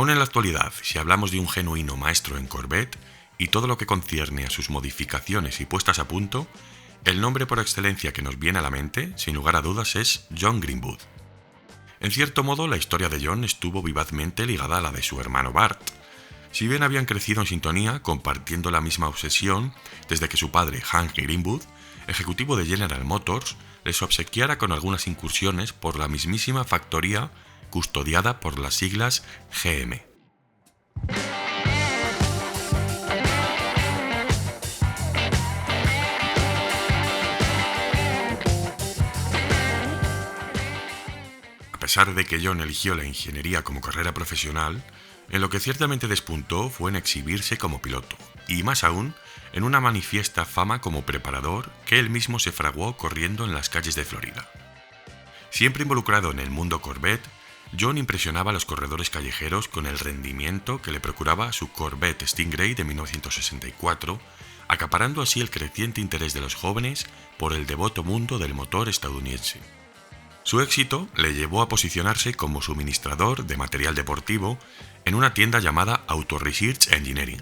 Aún en la actualidad, si hablamos de un genuino maestro en Corvette y todo lo que concierne a sus modificaciones y puestas a punto, el nombre por excelencia que nos viene a la mente, sin lugar a dudas, es John Greenwood. En cierto modo, la historia de John estuvo vivazmente ligada a la de su hermano Bart. Si bien habían crecido en sintonía, compartiendo la misma obsesión, desde que su padre, Hank Greenwood, ejecutivo de General Motors, les obsequiara con algunas incursiones por la mismísima factoría custodiada por las siglas GM. A pesar de que John eligió la ingeniería como carrera profesional, en lo que ciertamente despuntó fue en exhibirse como piloto, y más aún, en una manifiesta fama como preparador que él mismo se fraguó corriendo en las calles de Florida. Siempre involucrado en el mundo Corvette, John impresionaba a los corredores callejeros con el rendimiento que le procuraba su Corvette Stingray de 1964, acaparando así el creciente interés de los jóvenes por el devoto mundo del motor estadounidense. Su éxito le llevó a posicionarse como suministrador de material deportivo en una tienda llamada Auto Research Engineering,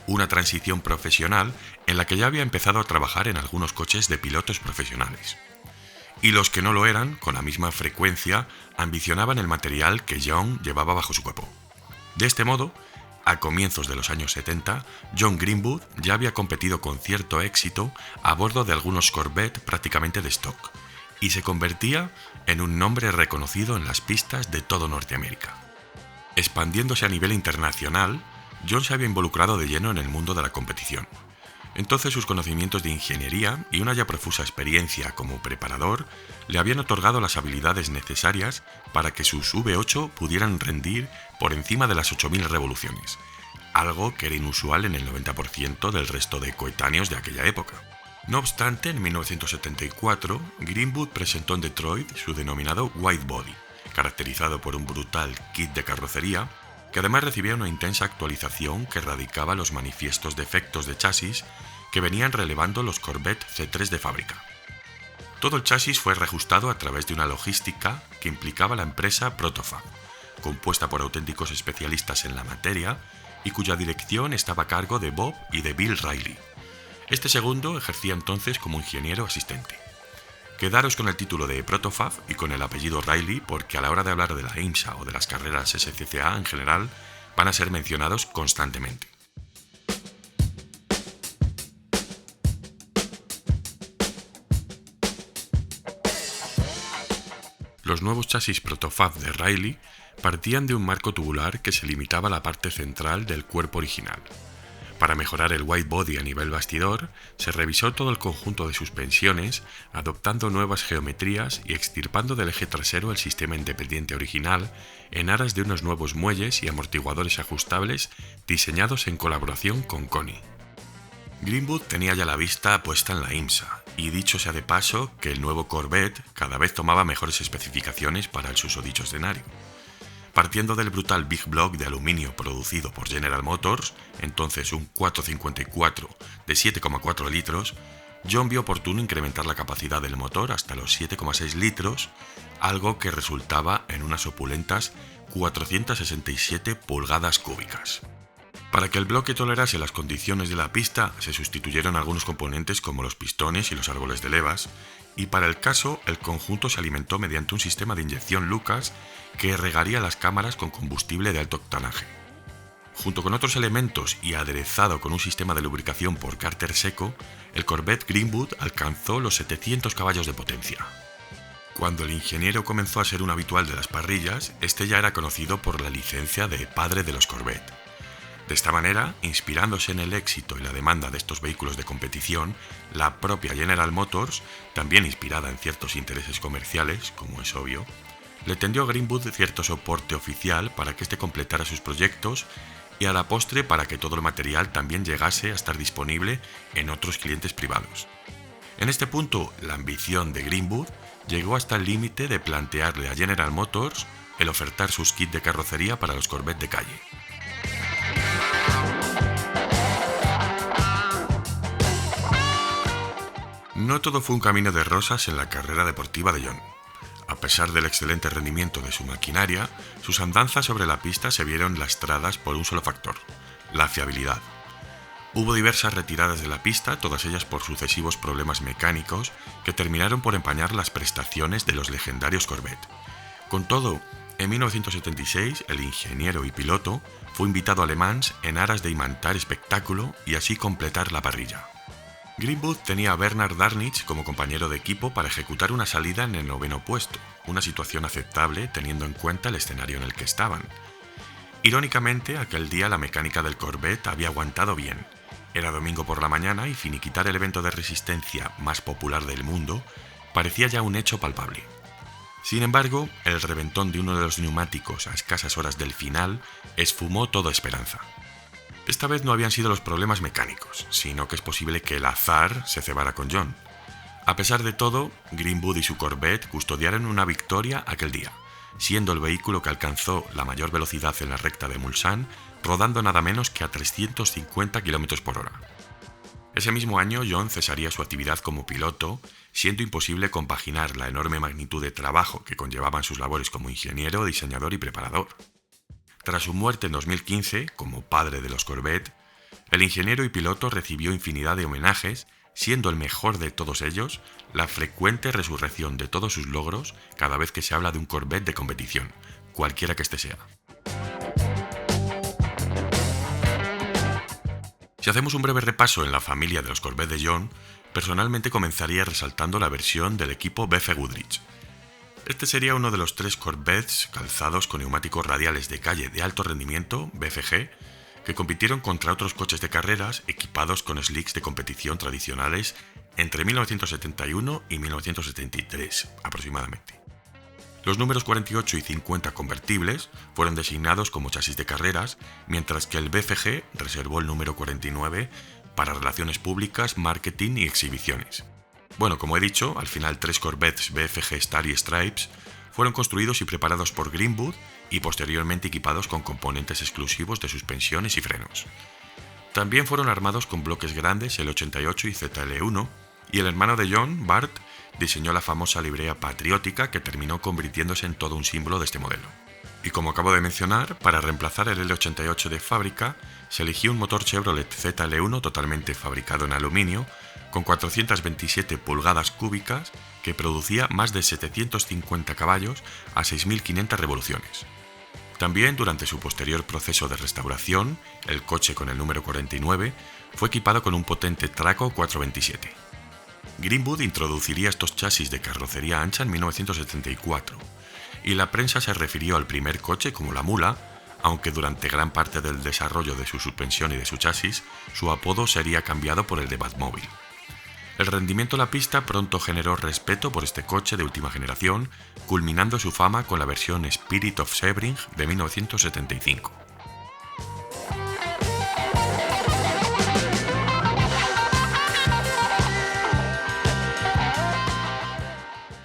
una transición profesional en la que ya había empezado a trabajar en algunos coches de pilotos profesionales. Y los que no lo eran, con la misma frecuencia, ambicionaban el material que John llevaba bajo su capó. De este modo, a comienzos de los años 70, John Greenwood ya había competido con cierto éxito a bordo de algunos Corvette prácticamente de stock, y se convertía en un nombre reconocido en las pistas de todo Norteamérica. Expandiéndose a nivel internacional, John se había involucrado de lleno en el mundo de la competición. Entonces sus conocimientos de ingeniería y una ya profusa experiencia como preparador le habían otorgado las habilidades necesarias para que sus V8 pudieran rendir por encima de las 8.000 revoluciones, algo que era inusual en el 90% del resto de coetáneos de aquella época. No obstante, en 1974, Greenwood presentó en Detroit su denominado White Body, caracterizado por un brutal kit de carrocería, que además recibía una intensa actualización que erradicaba los manifiestos defectos de chasis que venían relevando los Corvette C3 de fábrica. Todo el chasis fue reajustado a través de una logística que implicaba la empresa Protofab, compuesta por auténticos especialistas en la materia y cuya dirección estaba a cargo de Bob y de Bill Riley. Este segundo ejercía entonces como ingeniero asistente. Quedaros con el título de Protofab y con el apellido Riley porque a la hora de hablar de la IMSA o de las carreras SCCA en general van a ser mencionados constantemente. Los nuevos chasis Protofab de Riley partían de un marco tubular que se limitaba a la parte central del cuerpo original. Para mejorar el white body a nivel bastidor, se revisó todo el conjunto de suspensiones, adoptando nuevas geometrías y extirpando del eje trasero el sistema independiente original en aras de unos nuevos muelles y amortiguadores ajustables diseñados en colaboración con Koni. Greenwood tenía ya la vista puesta en la IMSA, y dicho sea de paso que el nuevo Corvette cada vez tomaba mejores especificaciones para el susodicho escenario. Partiendo del brutal Big Block de aluminio producido por General Motors, entonces un 454 de 7,4 litros, John vio oportuno incrementar la capacidad del motor hasta los 7,6 litros, algo que resultaba en unas opulentas 467 pulgadas cúbicas. Para que el bloque tolerase las condiciones de la pista, se sustituyeron algunos componentes como los pistones y los árboles de levas, y para el caso, el conjunto se alimentó mediante un sistema de inyección Lucas que regaría las cámaras con combustible de alto octanaje. Junto con otros elementos y aderezado con un sistema de lubricación por cárter seco, el Corvette Greenwood alcanzó los 700 caballos de potencia. Cuando el ingeniero comenzó a ser un habitual de las parrillas, este ya era conocido por la licencia de padre de los Corvette. De esta manera, inspirándose en el éxito y la demanda de estos vehículos de competición, la propia General Motors, también inspirada en ciertos intereses comerciales, como es obvio, le tendió a Greenwood cierto soporte oficial para que éste completara sus proyectos y a la postre para que todo el material también llegase a estar disponible en otros clientes privados. En este punto, la ambición de Greenwood llegó hasta el límite de plantearle a General Motors el ofertar sus kits de carrocería para los Corvette de calle. No todo fue un camino de rosas en la carrera deportiva de John. A A pesar del excelente rendimiento de su maquinaria, sus andanzas sobre la pista se vieron lastradas por un solo factor: la fiabilidad. Hubo diversas retiradas de la pista, todas ellas por sucesivos problemas mecánicos que terminaron por empañar las prestaciones de los legendarios Corvette. Con todo, en 1976 el ingeniero y piloto fue invitado a Le Mans en aras de imantar espectáculo y así completar la parrilla. Greenwood tenía a Bernard Darnich como compañero de equipo para ejecutar una salida en el 9º puesto, una situación aceptable teniendo en cuenta el escenario en el que estaban. Irónicamente, aquel día la mecánica del Corvette había aguantado bien. Era domingo por la mañana y finiquitar el evento de resistencia más popular del mundo parecía ya un hecho palpable. Sin embargo, el reventón de uno de los neumáticos a escasas horas del final esfumó toda esperanza. Esta vez no habían sido los problemas mecánicos, sino que es posible que el azar se cebara con John. A pesar de todo, Greenwood y su Corvette custodiaron una victoria aquel día, siendo el vehículo que alcanzó la mayor velocidad en la recta de Mulsanne, rodando nada menos que a 350 km/h. Ese mismo año, John cesaría su actividad como piloto, siendo imposible compaginar la enorme magnitud de trabajo que conllevaban sus labores como ingeniero, diseñador y preparador. Tras su muerte en 2015, como padre de los Corvette, el ingeniero y piloto recibió infinidad de homenajes, siendo el mejor de todos ellos la frecuente resurrección de todos sus logros cada vez que se habla de un Corvette de competición, cualquiera que éste sea. Si hacemos un breve repaso en la familia de los Corvette de John, personalmente comenzaría resaltando la versión del equipo BF Goodrich. Este sería uno de los 3 Corvettes calzados con neumáticos radiales de calle de alto rendimiento, BFG, que compitieron contra otros coches de carreras equipados con slicks de competición tradicionales entre 1971 y 1973 aproximadamente. Los números 48 y 50 convertibles fueron designados como chasis de carreras, mientras que el BFG reservó el número 49 para relaciones públicas, marketing y exhibiciones. Bueno, como he dicho, al final 3 Corvettes BFG Starry Stripes fueron construidos y preparados por Greenwood y posteriormente equipados con componentes exclusivos de suspensiones y frenos. También fueron armados con bloques grandes el 88 y ZL1, y el hermano de John, Bart, diseñó la famosa librea patriótica que terminó convirtiéndose en todo un símbolo de este modelo. Y como acabo de mencionar, para reemplazar el L88 de fábrica, se eligió un motor Chevrolet ZL1 totalmente fabricado en aluminio, con 427 pulgadas cúbicas, que producía más de 750 caballos a 6.500 revoluciones. También, durante su posterior proceso de restauración, el coche con el número 49 fue equipado con un potente Traco 427. Greenwood introduciría estos chasis de carrocería ancha en 1974, y la prensa se refirió al primer coche como la mula, aunque durante gran parte del desarrollo de su suspensión y de su chasis, su apodo sería cambiado por el de Batmobile. El rendimiento en la pista pronto generó respeto por este coche de última generación, culminando su fama con la versión Spirit of Sebring de 1975.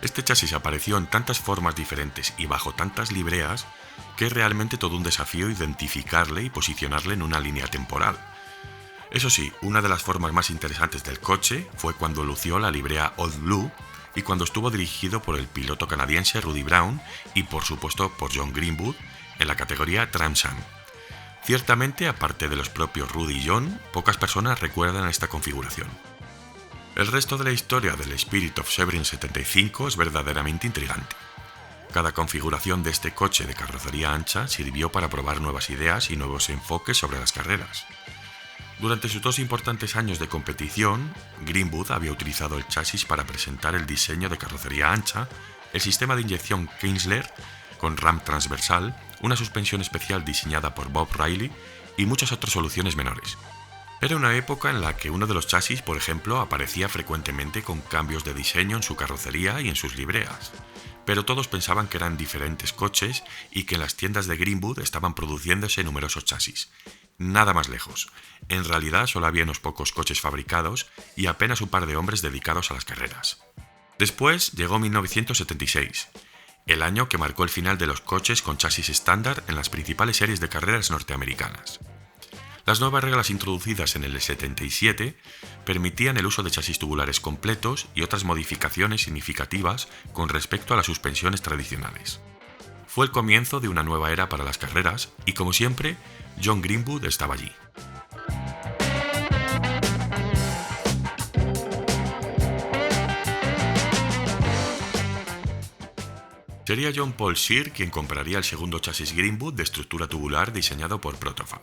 Este chasis apareció en tantas formas diferentes y bajo tantas libreas que es realmente todo un desafío identificarle y posicionarle en una línea temporal. Eso sí, una de las formas más interesantes del coche fue cuando lució la librea Old Blue y cuando estuvo dirigido por el piloto canadiense Rudy Brown y por supuesto por John Greenwood en la categoría Trans Am. Ciertamente, aparte de los propios Rudy y John, pocas personas recuerdan esta configuración. El resto de la historia del Spirit of Sebring 75 es verdaderamente intrigante. Cada configuración de este coche de carrocería ancha sirvió para probar nuevas ideas y nuevos enfoques sobre las carreras. Durante sus 2 importantes años de competición, Greenwood había utilizado el chasis para presentar el diseño de carrocería ancha, el sistema de inyección Kinsler con ram transversal, una suspensión especial diseñada por Bob Riley y muchas otras soluciones menores. Era una época en la que uno de los chasis, por ejemplo, aparecía frecuentemente con cambios de diseño en su carrocería y en sus libreas, pero todos pensaban que eran diferentes coches y que en las tiendas de Greenwood estaban produciéndose numerosos chasis. Nada más lejos. En realidad solo había unos pocos coches fabricados y apenas un par de hombres dedicados a las carreras. Después llegó 1976, el año que marcó el final de los coches con chasis estándar en las principales series de carreras norteamericanas. Las nuevas reglas introducidas en el 77 permitían el uso de chasis tubulares completos y otras modificaciones significativas con respecto a las suspensiones tradicionales. Fue el comienzo de una nueva era para las carreras y, como siempre, John Greenwood estaba allí. Sería John Paul Scheer quien compraría el segundo chasis Greenwood de estructura tubular diseñado por Protofab.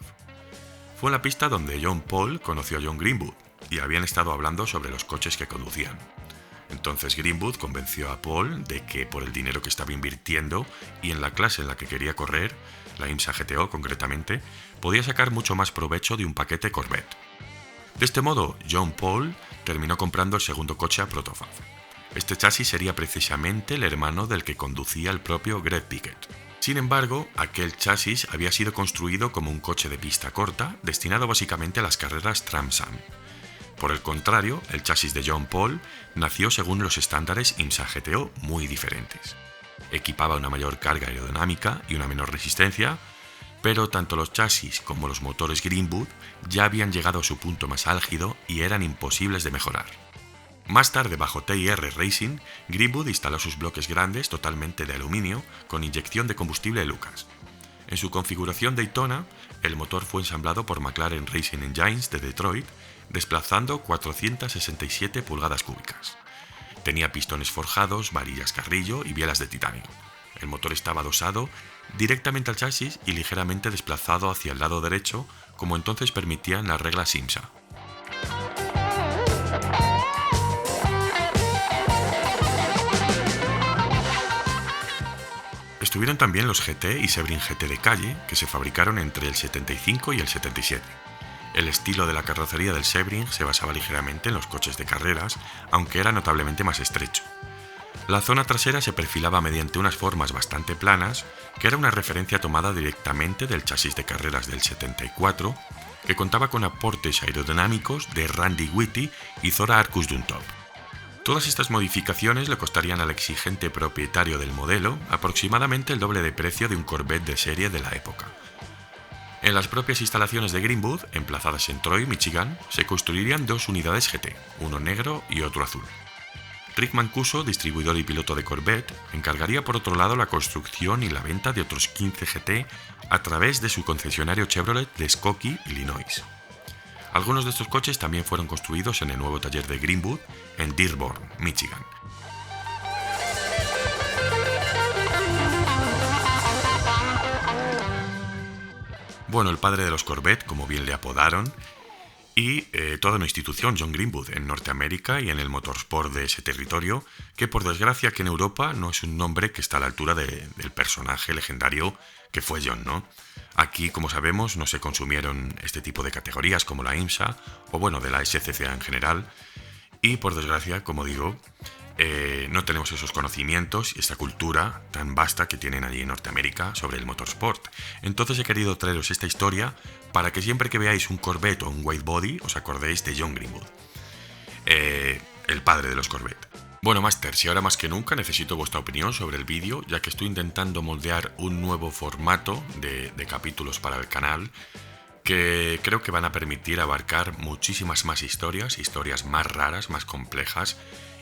Fue en la pista donde John Paul conoció a John Greenwood y habían estado hablando sobre los coches que conducían. Entonces Greenwood convenció a Paul de que por el dinero que estaba invirtiendo y en la clase en la que quería correr, la IMSA GTO concretamente, podía sacar mucho más provecho de un paquete Corvette. De este modo, John Paul terminó comprando el segundo coche a Protofab. Este chasis sería precisamente el hermano del que conducía el propio Greg Pickett. Sin embargo, aquel chasis había sido construido como un coche de pista corta, destinado básicamente a las carreras Tram-Sam. Por el contrario, el chasis de John Paul nació según los estándares IMSA GTO muy diferentes. Equipaba una mayor carga aerodinámica y una menor resistencia, pero tanto los chasis como los motores Greenwood ya habían llegado a su punto más álgido y eran imposibles de mejorar. Más tarde, bajo TIR Racing, Greenwood instaló sus bloques grandes totalmente de aluminio con inyección de combustible Lucas. En su configuración Daytona, el motor fue ensamblado por McLaren Racing Engines de Detroit, desplazando 467 pulgadas cúbicas. Tenía pistones forjados, varillas Carrillo y bielas de titanio. El motor estaba adosado directamente al chasis y ligeramente desplazado hacia el lado derecho, como entonces permitían las reglas IMSA. Estuvieron también los GT y Sebring GT de calle, que se fabricaron entre el 75 y el 77. El estilo de la carrocería del Sebring se basaba ligeramente en los coches de carreras, aunque era notablemente más estrecho. La zona trasera se perfilaba mediante unas formas bastante planas, que era una referencia tomada directamente del chasis de carreras del 74, que contaba con aportes aerodinámicos de Randy Whitty y Zora Arcus Duntop. Todas estas modificaciones le costarían al exigente propietario del modelo aproximadamente el doble de precio de un Corvette de serie de la época. En las propias instalaciones de Greenwood, emplazadas en Troy, Michigan, se construirían dos unidades GT, uno negro y otro azul. Rick Mancuso, distribuidor y piloto de Corvette, encargaría por otro lado la construcción y la venta de otros 15 GT a través de su concesionario Chevrolet de Skokie, Illinois. Algunos de estos coches también fueron construidos en el nuevo taller de Greenwood en Dearborn, Michigan. Bueno, el padre de los Corvette, como bien le apodaron, y toda una institución, John Greenwood, en Norteamérica y en el motorsport de ese territorio, que por desgracia aquí en Europa no es un nombre que está a la altura del personaje legendario que fue John, ¿no? Aquí, como sabemos, no se consumieron este tipo de categorías como la IMSA, o bueno, de la SCCA en general, y por desgracia, como digo, no tenemos esos conocimientos y esta cultura tan vasta que tienen allí en Norteamérica sobre el motorsport. Entonces he querido traeros esta historia para que siempre que veáis un Corvette o un White Body os acordéis de John Greenwood, el padre de los Corvette. Bueno, Masters, y ahora más que nunca necesito vuestra opinión sobre el vídeo, ya que estoy intentando moldear un nuevo formato de capítulos para el canal que creo que van a permitir abarcar muchísimas más historias más raras, más complejas,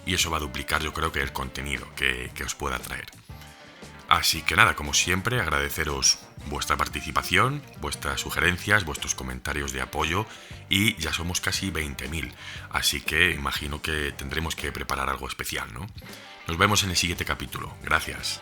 y eso va a duplicar, yo creo, que el contenido que os pueda traer. Así que nada, como siempre, agradeceros vuestra participación, vuestras sugerencias, vuestros comentarios de apoyo, y ya somos casi 20.000, así que imagino que tendremos que preparar algo especial, ¿no? Nos vemos en el siguiente capítulo. Gracias.